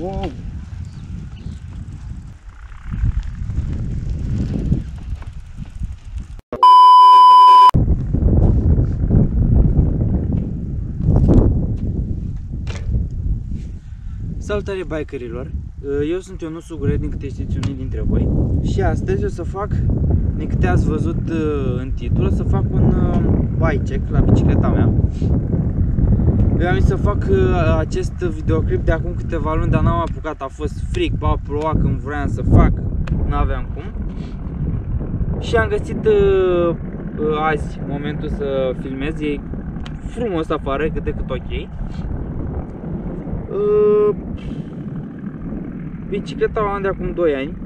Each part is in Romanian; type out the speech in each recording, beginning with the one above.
wow. Salutare bikerilor! Eu sunt Ionut Suguret, din câte știți unii dintre voi. Și astăzi o să fac, din câte ați văzut în titlu, o să fac un bike check la bicicleta mea. Eu am zis să fac acest videoclip de acum câteva luni, dar n-am apucat, a fost frig, ploua când vroiam să fac, n-aveam cum. Și am găsit azi momentul să filmez, e frumos afară, cât de cât ok. Bicicleta o am de acum 2 ani,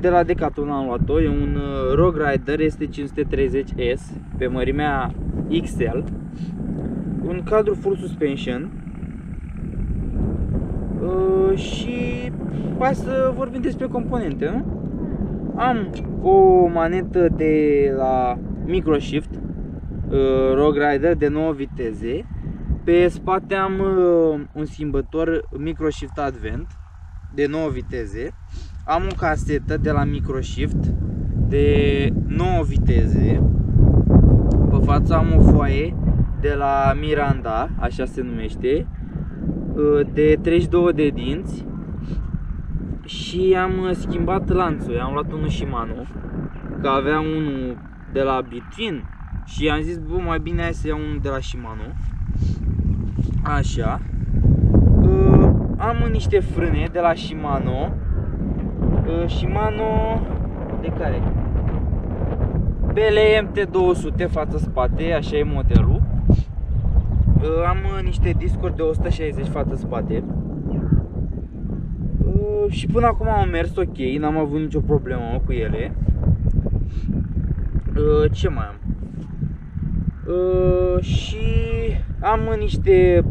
de la Decathlon am luat-o, e un Rogue Rider ST530S pe mărimea XL, un cadru full suspension. Și hai să vorbim despre componente, nu? Am o manetă de la Microshift, Rogue Rider de 9 viteze. Pe spate am un schimbător Microshift Advent de 9 viteze. Am o casetă de la Microshift de 9 viteze. Pe față am o foaie de la Miranda, așa se numește, de 32 de dinți. Și am schimbat lanțul, am luat unul Shimano, că aveam unul de la Between și am zis, bă, mai bine hai să iau unul de la Shimano. Așa. Am niște frâne de la Shimano. Shimano de care? BLM T200 față-spate, așa e modelul. Am niște discuri de 160 față-spate. Și până acum au mers ok, n-am avut nicio problemă cu ele. Ce mai am? Și am niște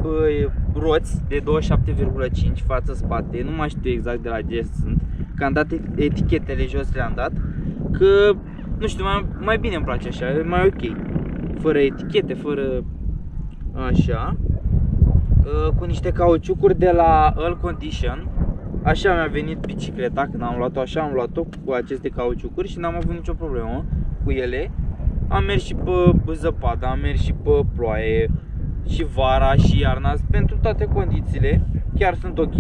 roți de 27,5 față-spate, nu mai știu exact de la ce sunt, că am dat etichetele jos, le-am dat, că nu știu, mai bine îmi place așa, e mai ok, fără etichete, fără așa, cu niște cauciucuri de la All Condition. Așa mi-a venit bicicleta când am luat-o, așa am luat-o cu aceste cauciucuri și n-am avut nicio problemă cu ele. Am mers și pe zăpadă, am mers și pe ploaie, și vara, și iarna, pentru toate condițiile, chiar sunt ok.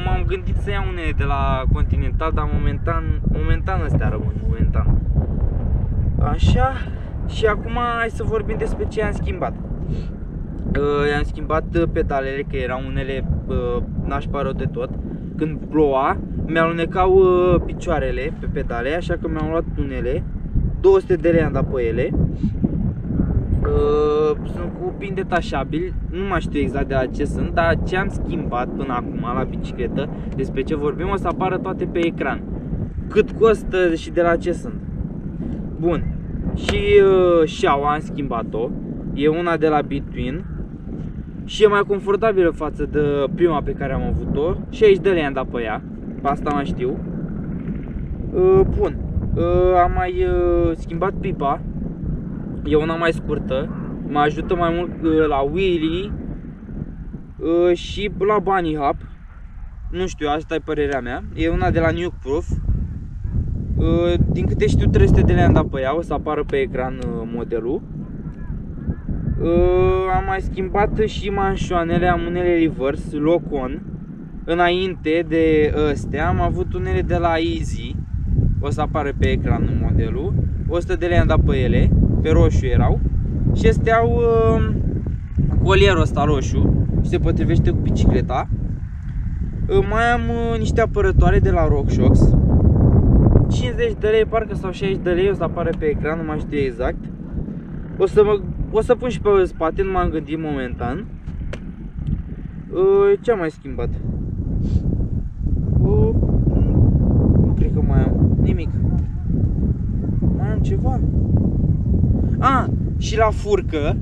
M-am gândit să iau unele de la Continental, dar momentan astea rămân, momentan. Așa, și acum hai să vorbim despre ce am schimbat. I-am schimbat pedalele, că erau unele nașpa rău de tot. Când ploua, mi-alunecau picioarele pe pedale, așa că mi-am luat unele. 200 de lei am dat pe ele. Sunt cu pin detașabil, nu mai știu exact de la ce sunt, dar ce am schimbat până acum la bicicletă, despre ce vorbim, o să apară toate pe ecran. Cât costă și de la ce sunt. Bun. Și șaua am schimbat-o. E una de la Between și e mai confortabilă față de prima pe care am avut-o. 60 de lei am dat pe ea, pe asta mai știu. Bun. Am mai schimbat pipa, e una mai scurtă, mă ajută mai mult la wheelie și la bunny hop. Nu știu, asta e părerea mea. E una de la Nuke Proof. Din câte știu, 300 de lei am dat pe ea, o să apară pe ecran modelul. Am mai schimbat și manșoanele, am unele reverse, lock-on. Înainte de astea am avut unele de la Easy, o să apară pe ecran modelul. 100 de lei am dat pe ele, pe roșu erau. Și astea au colierul ăsta roșu și se potrivește cu bicicleta. Mai am niște apărătoare de la RockShox, 50 de lei parcă, sau 60 de lei, o să apară pe ecran, nu mai știu exact. O să pun și pe spate, nu m-am gândit momentan. Ce am mai schimbat? Nu cred că mai am nimic. Mai am ceva? Și la furcă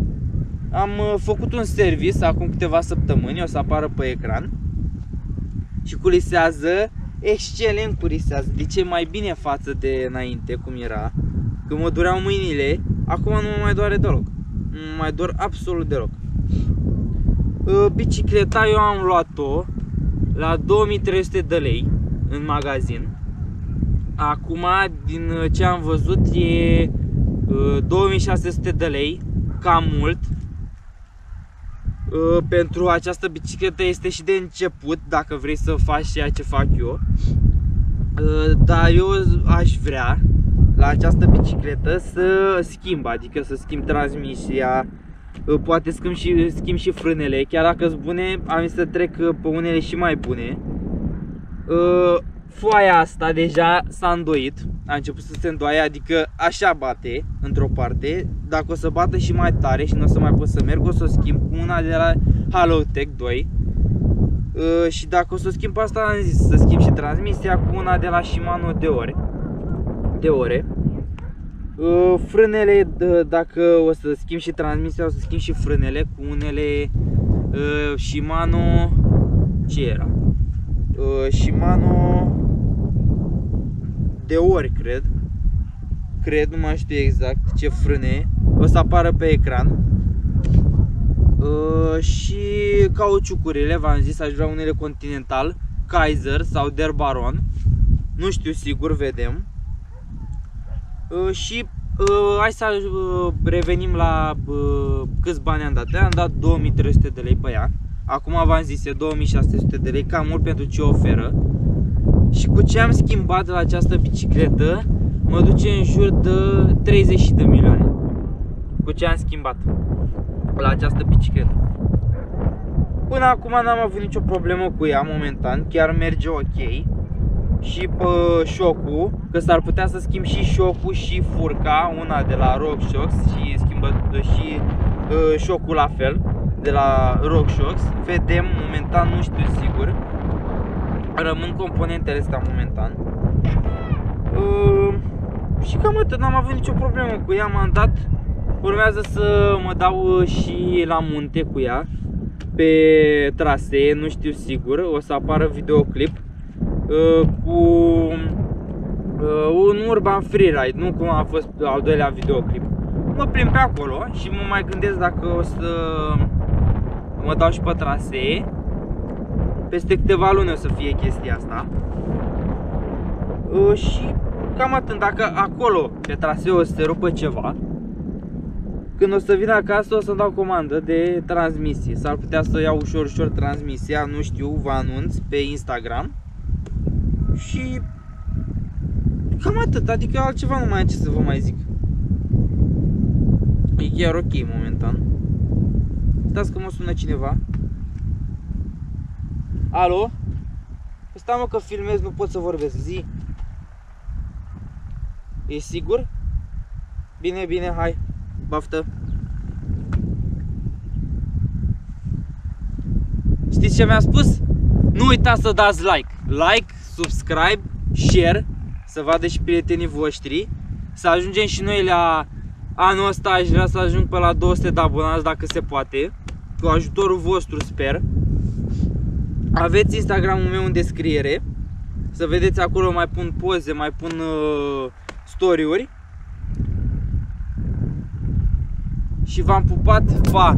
am făcut un service acum câteva săptămâni, o să apară pe ecran. Și curisează, excelent curisează, de ce mai bine față de înainte, cum era. Când mă dureau mâinile, acum nu mă mai doare deloc. Nu mă mai dor absolut deloc. Bicicleta eu am luat-o la 2300 de lei în magazin. Acum, din ce am văzut, e 2600 de lei, cam mult. Pentru această bicicletă este și de început, dacă vrei să faci ceea ce fac eu. Dar eu aș vrea la această bicicletă să schimb, adică să schimb transmisia, poate schimb și frânele, chiar dacă sunt bune, am zis să trec pe unele și mai bune. Foaia asta deja s-a îndoit, a început să se îndoaie, adică așa bate într-o parte. Dacă o să bată și mai tare și nu o să mai pot să merg, o să o schimb cu una de la Halotech 2. Și dacă o să o schimb asta, am zis să schimb și transmisia cu una de la Shimano de ore. Frânele, dacă o să schimb și transmisia, o să schimb și frânele cu unele Shimano, ce era? Shimano de ori, cred, nu mai știu exact ce frâne, o să apară pe ecran. Și cauciucurile, v-am zis, aș vrea unele Continental, Kaiser sau Der Baron, nu știu sigur, vedem. Și hai să revenim la câți bani am dat. Am dat 2300 de lei pe ea. Acum v-am zis, e 2600 de lei, cam mult pentru ce oferă. Și cu ce am schimbat la această bicicletă, mă duce în jur de 30 de milioane. Cu ce am schimbat la această bicicletă. Până acum n-am avut nicio problemă cu ea momentan, chiar merge ok. Și pe șocul, că s-ar putea să schimb și șocul și furca, una de la RockShox și șocul la fel, de la RockShox. Vedem, momentan nu știu sigur. Rămân componentele astea momentan. Și cam atât, n-am avut nicio problemă cu ea, m-am dat. Urmează să mă dau și la munte cu ea, pe trasee, nu știu sigur, o să apară videoclip cu un urban freeride, nu cum a fost al doilea videoclip. Mă plimb pe acolo și mă mai gândesc dacă o să mă dau și pe trasee. Peste câteva luni o să fie chestia asta. Și cam atât, dacă acolo pe traseu o să se rupă ceva, când o să vin acasă o să-mi dau comandă de transmisie. S-ar putea să iau ușor transmisia, nu știu, vă anunț pe Instagram. Și cam atât, adică altceva nu mai am ce să vă mai zic. E chiar ok momentan. Stați că mă sună cineva. Alo? Stai mă că filmez, nu pot să vorbesc, zi. E sigur? Bine, hai, baftă. Știți ce mi-a spus? Nu uitați să dați like, subscribe, share, să vadă și prietenii voștri. Să ajungem și noi la anul ăsta, aș vrea să ajung pe la 200 de abonați dacă se poate. Cu ajutorul vostru sper. Aveți Instagramul meu în descriere. Să vedeți acolo, mai pun poze, mai pun story-uri. Și v-am pupat, pa!